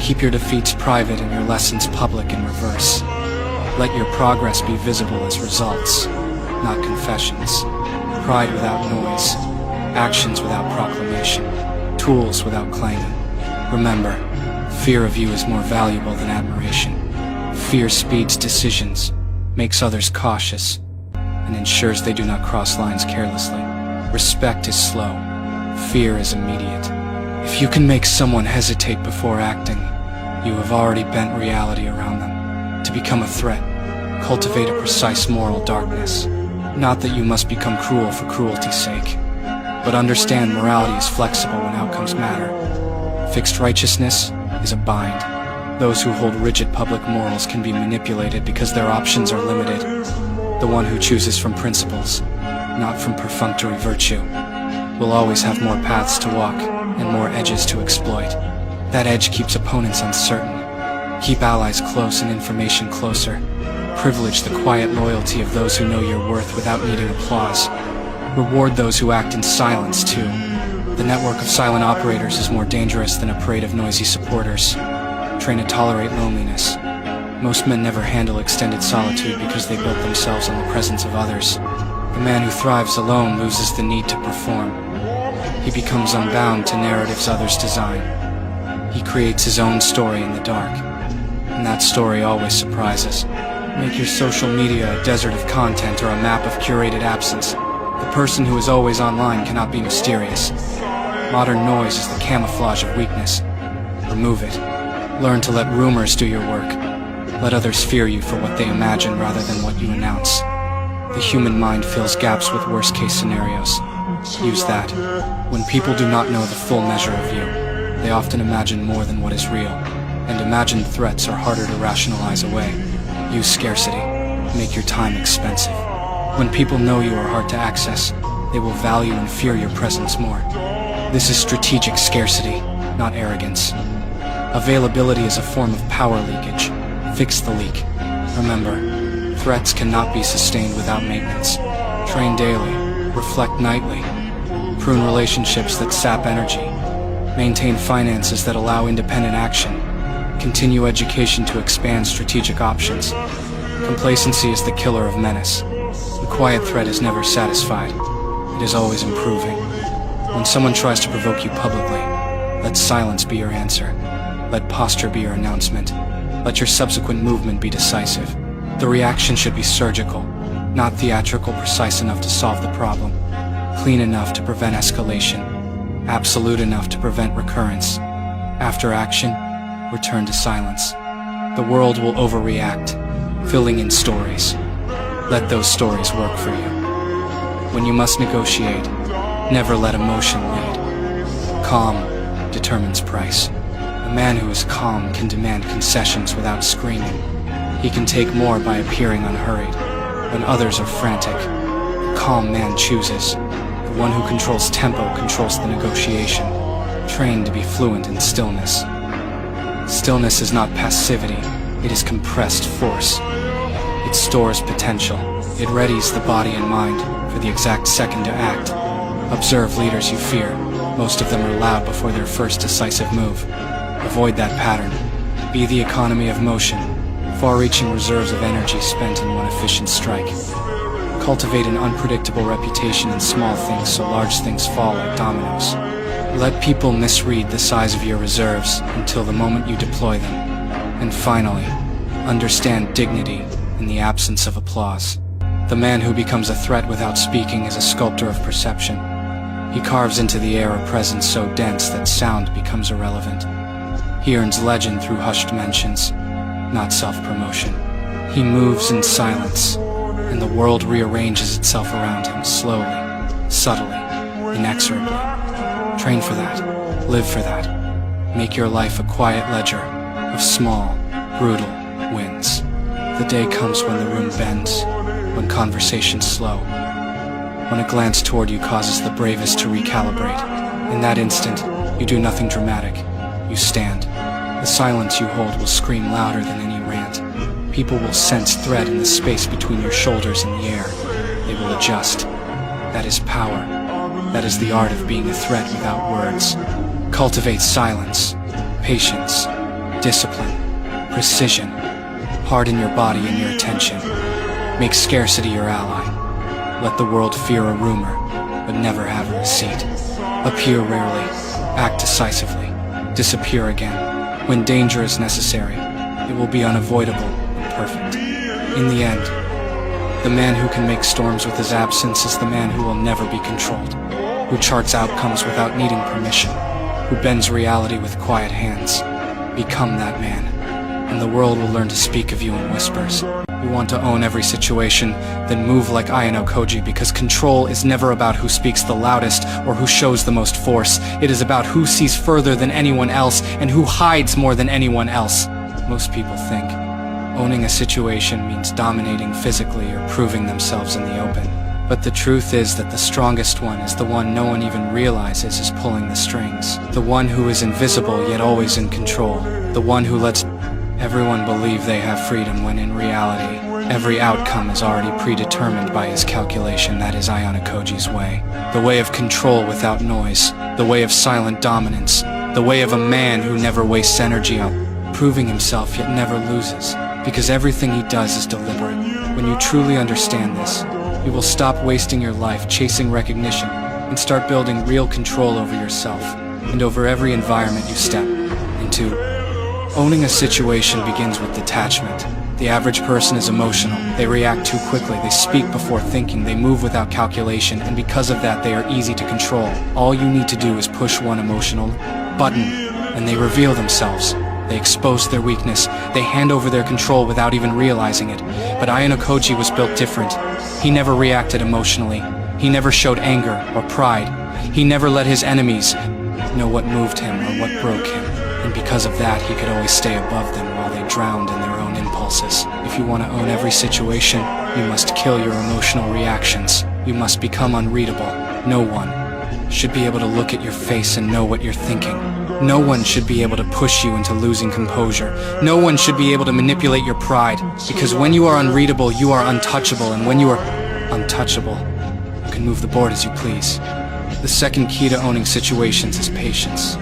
Keep your defeats private and your lessons public in reverse. Let your progress be visible as results, not confessions. Pride without noise, actions without proclamation, tools without clanging. Remember, fear of you is more valuable than admiration. Fear speeds decisions, makes others cautious, and ensures they do not cross lines carelessly. Respect is slow, fear is immediate. If you can make someone hesitate before acting, you have already bent reality around them. To become a threat, cultivate a precise moral darkness. Not that you must become cruel for cruelty's sake, but understand morality is flexible when outcomes matter. Fixed righteousness is a bind. Those who hold rigid public morals can be manipulated because their options are limited. The one who chooses from principles, not from perfunctory virtue, will always have more paths to walk and more edges to exploit. That edge keeps opponents uncertain. Keep allies close and information closer. Privilege the quiet loyalty of those who know your worth without needing applause. Reward those who act in silence, too. The network of silent operators is more dangerous than a parade of noisy supporters. Train to tolerate loneliness. Most men never handle extended solitude because they built themselves on the presence of others. The man who thrives alone loses the need to perform. He becomes unbound to narratives others design. He creates his own story in the dark, and that story always surprises. Make your social media a desert of content or a map of curated absence. The person who is always online cannot be mysterious. Modern noise is the camouflage of weakness. Remove it. Learn to let rumors do your work. Let others fear you for what they imagine rather than what you announce. The human mind fills gaps with worst-case scenarios. Use that. When people do not know the full measure of you, they often imagine more than what is real, and imagined threats are harder to rationalize away. Use scarcity. Make your time expensive. When people know you are hard to access, they will value and fear your presence more. This is strategic scarcity, not arrogance. Availability is a form of power leakage. Fix the leak. Remember, threats cannot be sustained without maintenance. Train daily. Reflect nightly. Prune relationships that sap energy. Maintain finances that allow independent action. Continue education to expand strategic options. Complacency is the killer of menace. The quiet threat is never satisfied. It is always improving. When someone tries to provoke you publicly, let silence be your answer. Let posture be your announcement. Let your subsequent movement be decisive. The reaction should be surgical, not theatrical, precise enough to solve the problem, clean enough to prevent escalation, absolute enough to prevent recurrence. After action, return to silence. The world will overreact, filling in stories. Let those stories work for you. When you must negotiate, never let emotion lead. Calm determines price. A man who is calm can demand concessions without screaming. He can take more by appearing unhurried. When others are frantic, the calm man chooses. The one who controls tempo controls the negotiation. Trained to be fluent in stillness. Stillness is not passivity, it is compressed force. It stores potential. It readies the body and mind for the exact second to act. Observe leaders you fear. Most of them are loud before their first decisive move. Avoid that pattern. Be the economy of motion, far-reaching reserves of energy spent in one efficient strike. Cultivate an unpredictable reputation in small things so large things fall like dominoes. Let people misread the size of your reserves until the moment you deploy them. And finally, understand dignity in the absence of applause. The man who becomes a threat without speaking is a sculptor of perception. He carves into the air a presence so dense that sound becomes irrelevant. He earns legend through hushed mentions, not self-promotion. He moves in silence, and the world rearranges itself around him slowly, subtly, inexorably. Train for that. Live for that. Make your life a quiet ledger of small, brutal wins. The day comes when the room bends, when conversations slow, when a glance toward you causes the bravest to recalibrate. In that instant, you do nothing dramatic. You stand. The silence you hold will scream louder than any rant. People will sense threat in the space between your shoulders and the air. They will adjust. That is power. That is the art of being a threat without words. Cultivate silence, patience, discipline, precision. Harden your body and your attention. Make scarcity your ally. Let the world fear a rumor, but never have a receipt. Appear rarely, act decisively, disappear again. When danger is necessary, it will be unavoidable and perfect. In the end, the man who can make storms with his absence is the man who will never be controlled, who charts outcomes without needing permission, who bends reality with quiet hands. Become that man, and the world will learn to speak of you in whispers. You want to own every situation, then move like Ayano Koji, because control is never about who speaks the loudest or who shows the most force. It is about who sees further than anyone else and who hides more than anyone else. Most people think owning a situation means dominating physically or proving themselves in the open. But the truth is that the strongest one is the one no one even realizes is pulling the strings. The one who is invisible yet always in control. The one who lets everyone believe they have freedom when in reality, every outcome is already predetermined by his calculation. That is Ayano Koji's way. The way of control without noise. The way of silent dominance. The way of a man who never wastes energy on proving himself yet never loses. Because everything he does is deliberate. When you truly understand this, you will stop wasting your life chasing recognition and start building real control over yourself and over every environment you step into. Owning a situation begins with detachment. The average person is emotional. They react too quickly. They speak before thinking. They move without calculation, and because of that, they are easy to control. All you need to do is push one emotional button, and they reveal themselves. They expose their weakness. They hand over their control without even realizing it. But Ayano Koji was built different. He never reacted emotionally. He never showed anger or pride. He never let his enemies know what moved him or what broke him. And because of that, he could always stay above them while they drowned in their own impulses. If you want to own every situation, you must kill your emotional reactions. You must become unreadable. No one should be able to look at your face and know what you're thinking. No one should be able to push you into losing composure. No one should be able to manipulate your pride. Because when you are unreadable, you are untouchable. And when you are untouchable, you can move the board as you please. The second key to owning situations is patience.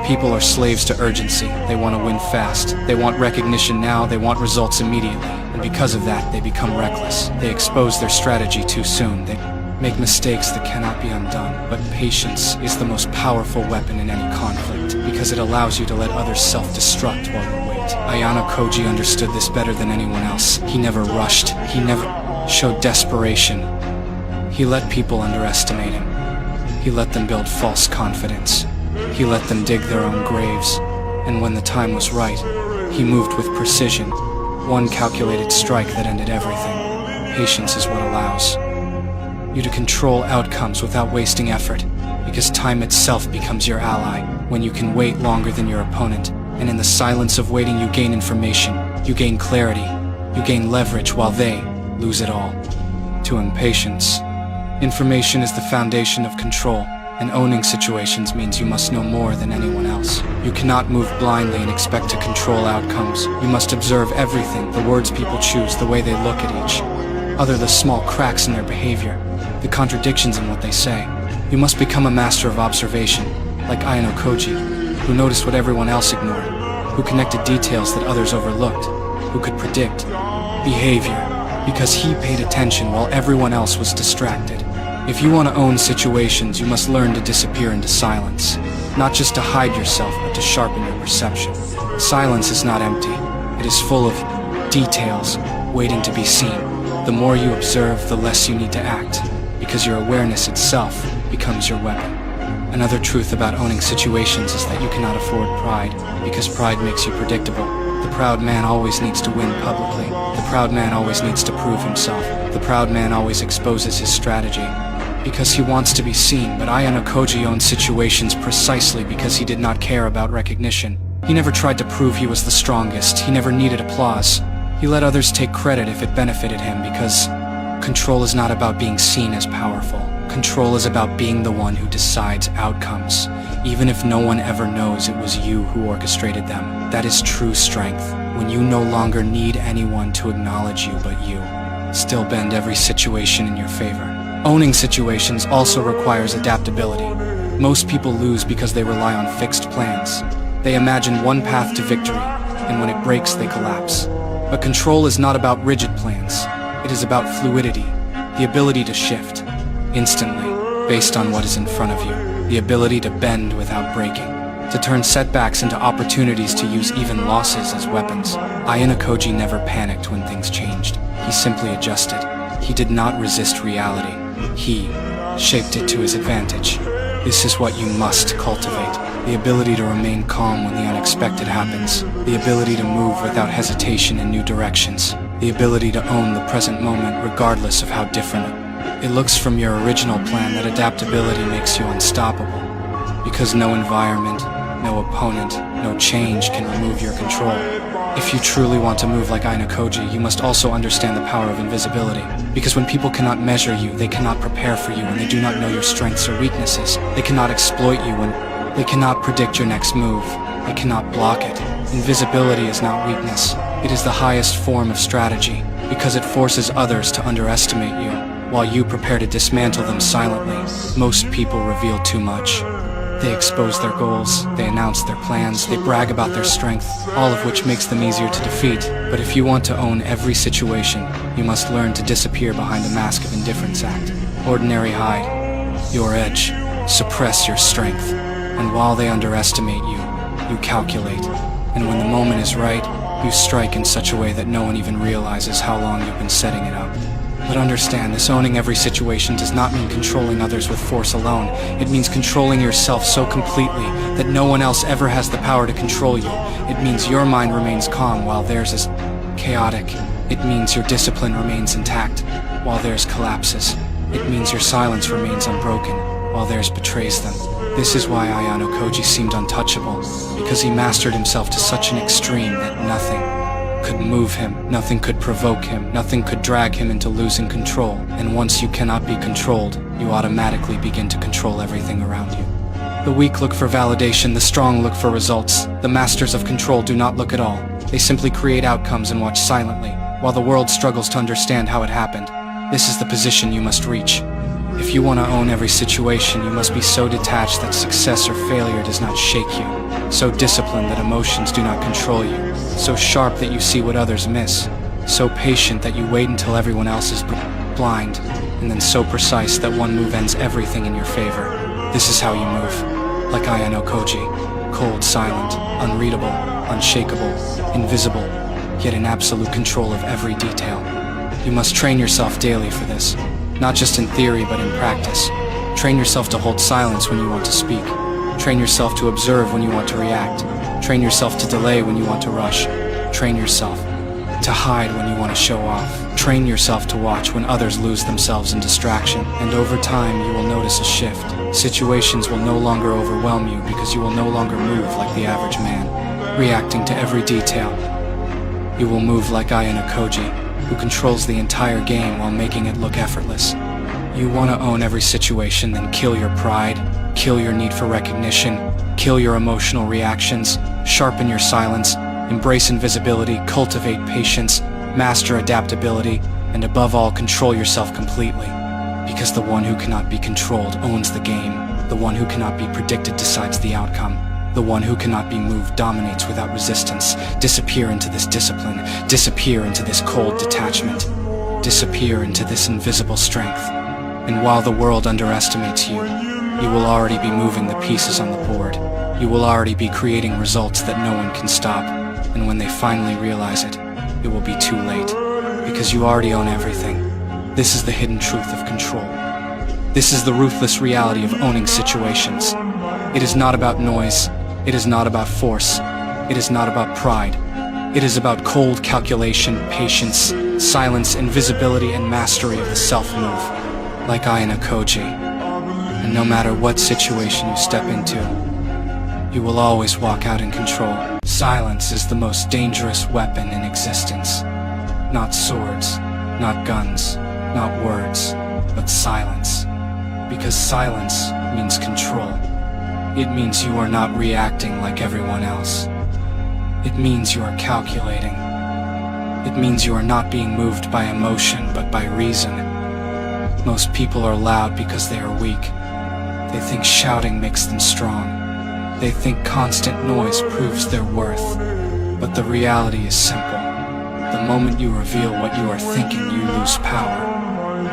People are slaves to urgency. They want to win fast. They want recognition now. They want results immediately. And because of that, they become reckless. They expose their strategy too soon. They make mistakes that cannot be undone. But patience is the most powerful weapon in any conflict, because it allows you to let others self-destruct while you wait. Ayano Koji understood this better than anyone else. He never rushed. He never showed desperation. He let people underestimate him. He let them build false confidence. He let them dig their own graves. And when the time was right, he moved with precision. One calculated strike that ended everything. Patience is what allows you to control outcomes without wasting effort, because time itself becomes your ally when you can wait longer than your opponent. And in the silence of waiting, you gain information, you gain clarity, you gain leverage while they lose it all. To impatience, information is the foundation of control, and owning situations means you must know more than anyone else. You cannot move blindly and expect to control outcomes. You must observe everything, the words people choose, the way they look at each other, the small cracks in their behavior, the contradictions in what they say. You must become a master of observation, like Ayano Koji, who noticed what everyone else ignored, who connected details that others overlooked, who could predict behavior, because he paid attention while everyone else was distracted. If you want to own situations, you must learn to disappear into silence, not just to hide yourself, but to sharpen your perception. Silence is not empty. It is full of details, waiting to be seen. The more you observe, the less you need to act, because your awareness itself becomes your weapon. Another truth about owning situations is that you cannot afford pride, because pride makes you predictable. The proud man always needs to win publicly. The proud man always needs to prove himself. The proud man always exposes his strategy, because he wants to be seen. But Ayano Koji owned situations precisely because he did not care about recognition. He never tried to prove he was the strongest. He never needed applause. He let others take credit if it benefited him, because control is not about being seen as powerful. Control is about being the one who decides outcomes, even if no one ever knows it was you who orchestrated them. That is true strength, when you no longer need anyone to acknowledge you but you. Still bend every situation in your favor. Owning situations also requires adaptability. Most people lose because they rely on fixed plans. They imagine one path to victory, and when it breaks, they collapse. But control is not about rigid plans. It is about fluidity, the ability to shift instantly based on what is in front of you, the ability to bend without breaking, to turn setbacks into opportunities, to use even losses as weapons. Ayano Koji never panicked when things changed. He simply adjusted. He did not resist reality. He shaped it to his advantage. This is what you must cultivate. The ability to remain calm when the unexpected happens. The ability to move without hesitation in new directions. The ability to own the present moment regardless of how different it looks from your original plan. That adaptability makes you unstoppable. Because no environment, no opponent, no change can remove your control. If you truly want to move like Ayano Koji, you must also understand the power of invisibility. Because when people cannot measure you, they cannot prepare for you, and they do not know your strengths or weaknesses. They cannot exploit you, and they cannot predict your next move. They cannot block it. Invisibility is not weakness. It is the highest form of strategy, because it forces others to underestimate you, while you prepare to dismantle them silently. Most people reveal too much. They expose their goals, they announce their plans, they brag about their strength, all of which makes them easier to defeat. But if you want to own every situation, you must learn to disappear behind a mask of indifference. Act ordinary, hide your edge, suppress your strength, and while they underestimate you, you calculate. And when the moment is right, you strike in such a way that no one even realizes how long you've been setting it up. But understand, this owning every situation does not mean controlling others with force alone. It means controlling yourself so completely that no one else ever has the power to control you. It means your mind remains calm while theirs is chaotic. It means your discipline remains intact while theirs collapses. It means your silence remains unbroken while theirs betrays them. This is why Ayano Koji seemed untouchable, because he mastered himself to such an extreme that nothing could move him, nothing could provoke him, nothing could drag him into losing control. And once you cannot be controlled, you automatically begin to control everything around you. The weak look for validation, the strong look for results. The masters of control do not look at all. They simply create outcomes and watch silently, while the world struggles to understand how it happened. This is the position you must reach. If you want to own every situation, you must be so detached that success or failure does not shake you, so disciplined that emotions do not control you, so sharp that you see what others miss, so patient that you wait until everyone else is blind, and then so precise that one move ends everything in your favor. This is how you move, like Ayano Koji, cold, silent, unreadable, unshakable, invisible, yet in absolute control of every detail. You must train yourself daily for this. Not just in theory, but in practice. Train yourself to hold silence when you want to speak. Train yourself to observe when you want to react. Train yourself to delay when you want to rush. Train yourself to hide when you want to show off. Train yourself to watch when others lose themselves in distraction. And over time, you will notice a shift. Situations will no longer overwhelm you because you will no longer move like the average man, reacting to every detail. You will move like Ayano Koji, who controls the entire game while making it look effortless. You want to own every situation, then kill your pride, kill your need for recognition, kill your emotional reactions, sharpen your silence, embrace invisibility, cultivate patience, master adaptability, and above all, control yourself completely. Because the one who cannot be controlled owns the game. The one who cannot be predicted decides the outcome. The one who cannot be moved dominates without resistance. Disappear into this discipline. Disappear into this cold detachment. Disappear into this invisible strength. And while the world underestimates you, you will already be moving the pieces on the board. You will already be creating results that no one can stop. And when they finally realize it, it will be too late. Because you already own everything. This is the hidden truth of control. This is the ruthless reality of owning situations. It is not about noise. It is not about force. It is not about pride. It is about cold calculation, patience, silence, invisibility, and mastery of the self-move, like Ayano Koji. And no matter what situation you step into, you will always walk out in control. Silence is the most dangerous weapon in existence. Not swords, not guns, not words, but silence. Because silence means control. It means you are not reacting like everyone else. It means you are calculating. It means you are not being moved by emotion, but by reason. Most people are loud because they are weak. They think shouting makes them strong. They think constant noise proves their worth. But the reality is simple. The moment you reveal what you are thinking, you lose power.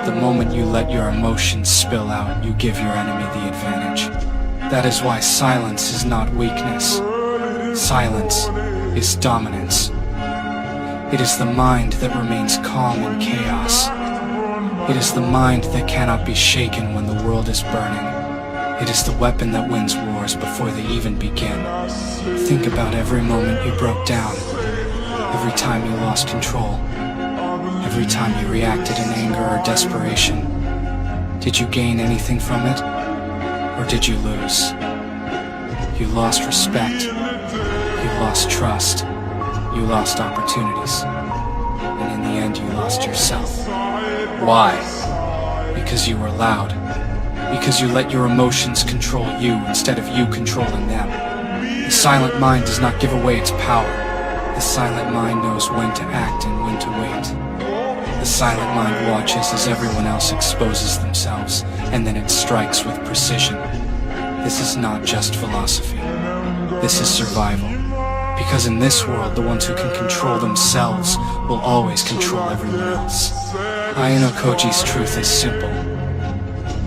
The moment you let your emotions spill out, you give your enemy the advantage. That is why silence is not weakness. Silence is dominance. It is the mind that remains calm in chaos. It is the mind that cannot be shaken when the world is burning. It is the weapon that wins wars before they even begin. Think about every moment you broke down, every time you lost control, every time you reacted in anger or desperation. Did you gain anything from it? Or did you lose? You lost respect. You lost trust. You lost opportunities. And in the end, you lost yourself. Why? Because you were loud. Because you let your emotions control you instead of you controlling them. The silent mind does not give away its power. The silent mind knows when to act and when to wait. The silent mind watches as everyone else exposes themselves, and then it strikes with precision. This is not just philosophy. This is survival. Because in this world, the ones who can control themselves will always control everyone else. Ayano Koji's truth is simple.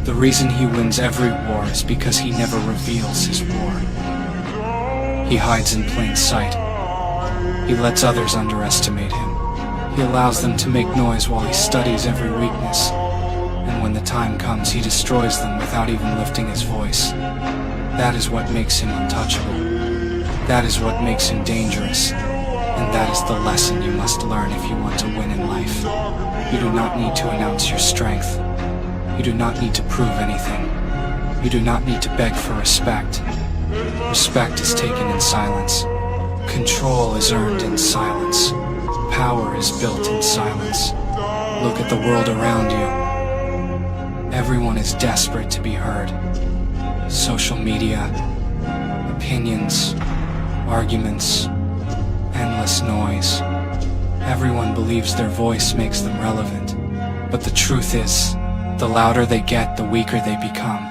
The reason he wins every war is because he never reveals his war. He hides in plain sight. He lets others underestimate him. He allows them to make noise while he studies every weakness. And when the time comes, he destroys them without even lifting his voice. That is what makes him untouchable. That is what makes him dangerous. And that is the lesson you must learn if you want to win in life. You do not need to announce your strength. You do not need to prove anything. You do not need to beg for respect. Respect is taken in silence. Control is earned in silence. Power is built in silence. Look at the world around you. Everyone is desperate to be heard. Social media, opinions, arguments, endless noise. Everyone believes their voice makes them relevant. But the truth is, the louder they get, the weaker they become.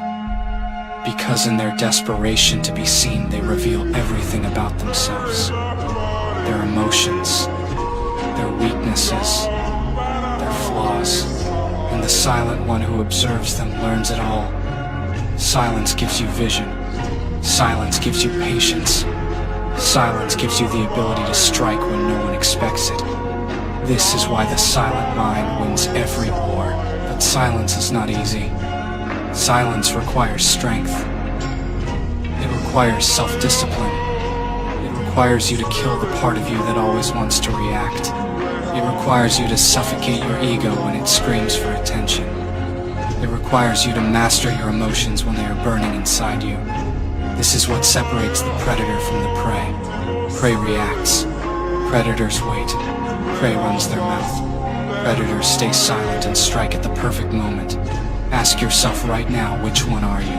Because in their desperation to be seen, they reveal everything about themselves. Their emotions, their weaknesses, their flaws. And the silent one who observes them learns it all. Silence gives you vision. Silence gives you patience. Silence gives you the ability to strike when no one expects it. This is why the silent mind wins every war. But silence is not easy. Silence requires strength. It requires self-discipline. It requires you to kill the part of you that always wants to react. It requires you to suffocate your ego when it screams for attention. It requires you to master your emotions when they are burning inside you. This is what separates the predator from the prey. Prey reacts. Predators wait. Prey runs their mouth. Predators stay silent and strike at the perfect moment. Ask yourself right now, which one are you?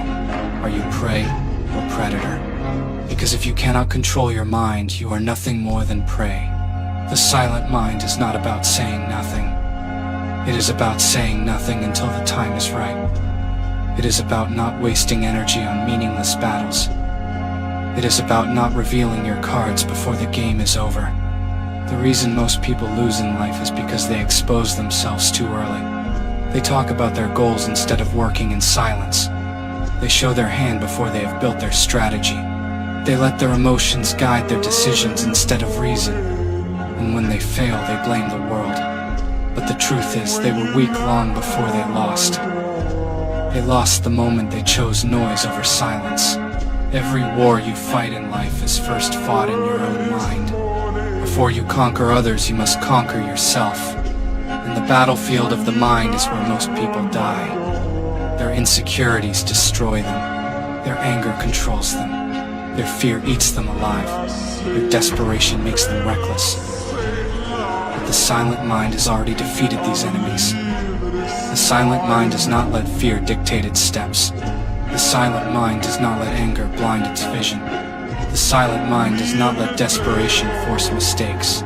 Are you prey or predator? Because if you cannot control your mind, you are nothing more than prey. The silent mind is not about saying nothing. It is about saying nothing until the time is right. It is about not wasting energy on meaningless battles. It is about not revealing your cards before the game is over. The reason most people lose in life is because they expose themselves too early. They talk about their goals instead of working in silence. They show their hand before they have built their strategy. They let their emotions guide their decisions instead of reason. And when they fail, they blame the world. But the truth is, they were weak long before they lost. They lost the moment they chose noise over silence. Every war you fight in life is first fought in your own mind. Before you conquer others, you must conquer yourself. And the battlefield of the mind is where most people die. Their insecurities destroy them. Their anger controls them. Their fear eats them alive. Their desperation makes them reckless. But the silent mind has already defeated these enemies. The silent mind does not let fear dictate its steps. The silent mind does not let anger blind its vision. The silent mind does not let desperation force mistakes.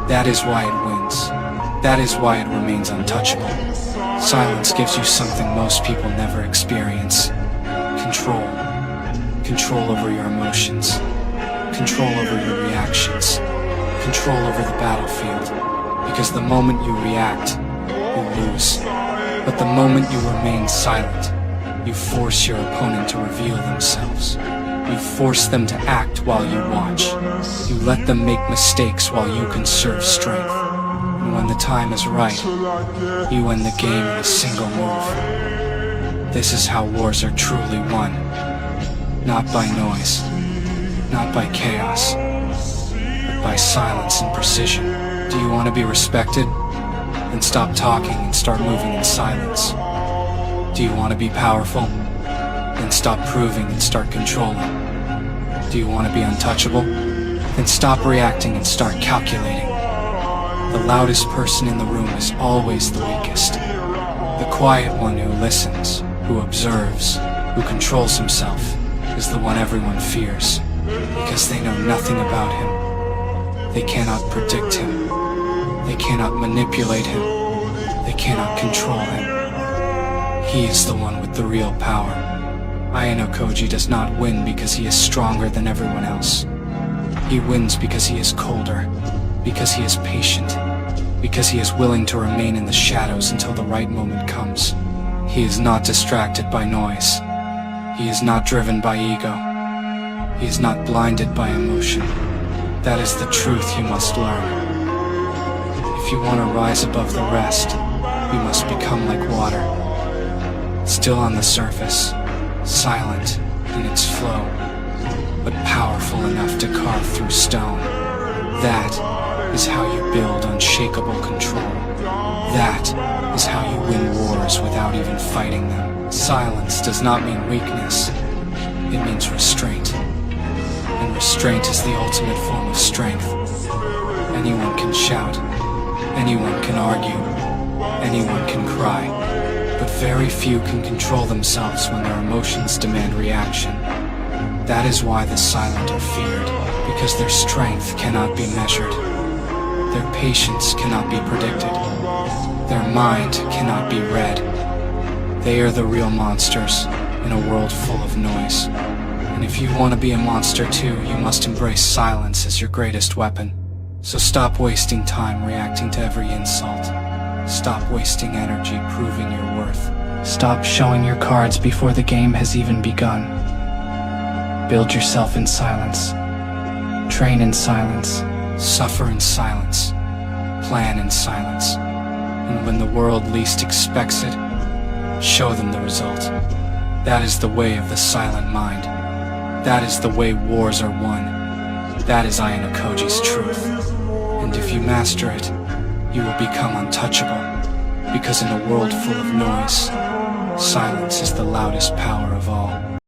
That is why it wins. That is why it remains untouchable. Silence gives you something most people never experience. Control. Control over your emotions. Control over your reactions. Control over the battlefield. Because the moment you react, you lose. But the moment you remain silent, you force your opponent to reveal themselves. You force them to act while you watch. You let them make mistakes while you conserve strength. And when the time is right, you win the game in a single move. This is how wars are truly won. Not by noise, not by chaos, but by silence and precision. Do you want to be respected? Then stop talking and start moving in silence. Do you want to be powerful? Then stop proving and start controlling. Do you want to be untouchable? Then stop reacting and start calculating. The loudest person in the room is always the weakest. The quiet one who listens, who observes, who controls himself, is the one everyone fears, because they know nothing about him. They cannot predict him. They cannot manipulate him. They cannot control him. He is the one with the real power. Ayano does not win because he is stronger than everyone else. He wins because he is colder, because he is patient, because he is willing to remain in the shadows until the right moment comes. He is not distracted by noise. He is not driven by ego. He is not blinded by emotion. That is the truth you must learn. If you want to rise above the rest, you must become like water. Still on the surface, silent in its flow, but powerful enough to carve through stone. That is how you build unshakable control. That is how you win wars without even fighting them. Silence does not mean weakness. It means restraint. And restraint is the ultimate form of strength. Anyone can shout. Anyone can argue. Anyone can cry. But very few can control themselves when their emotions demand reaction. That is why the silent are feared, because their strength cannot be measured. Their patience cannot be predicted. Their mind cannot be read. They are the real monsters in a world full of noise. And if you want to be a monster too, you must embrace silence as your greatest weapon. So stop wasting time reacting to every insult. Stop wasting energy proving your worth. Stop showing your cards before the game has even begun. Build yourself in silence. Train in silence. Suffer in silence. Plan in silence. And when the world least expects it, show them the result. That is the way of the silent mind. That is the way wars are won. That is Ayano truth. And if you master it, you will become untouchable. Because in a world full of noise, silence is the loudest power of all.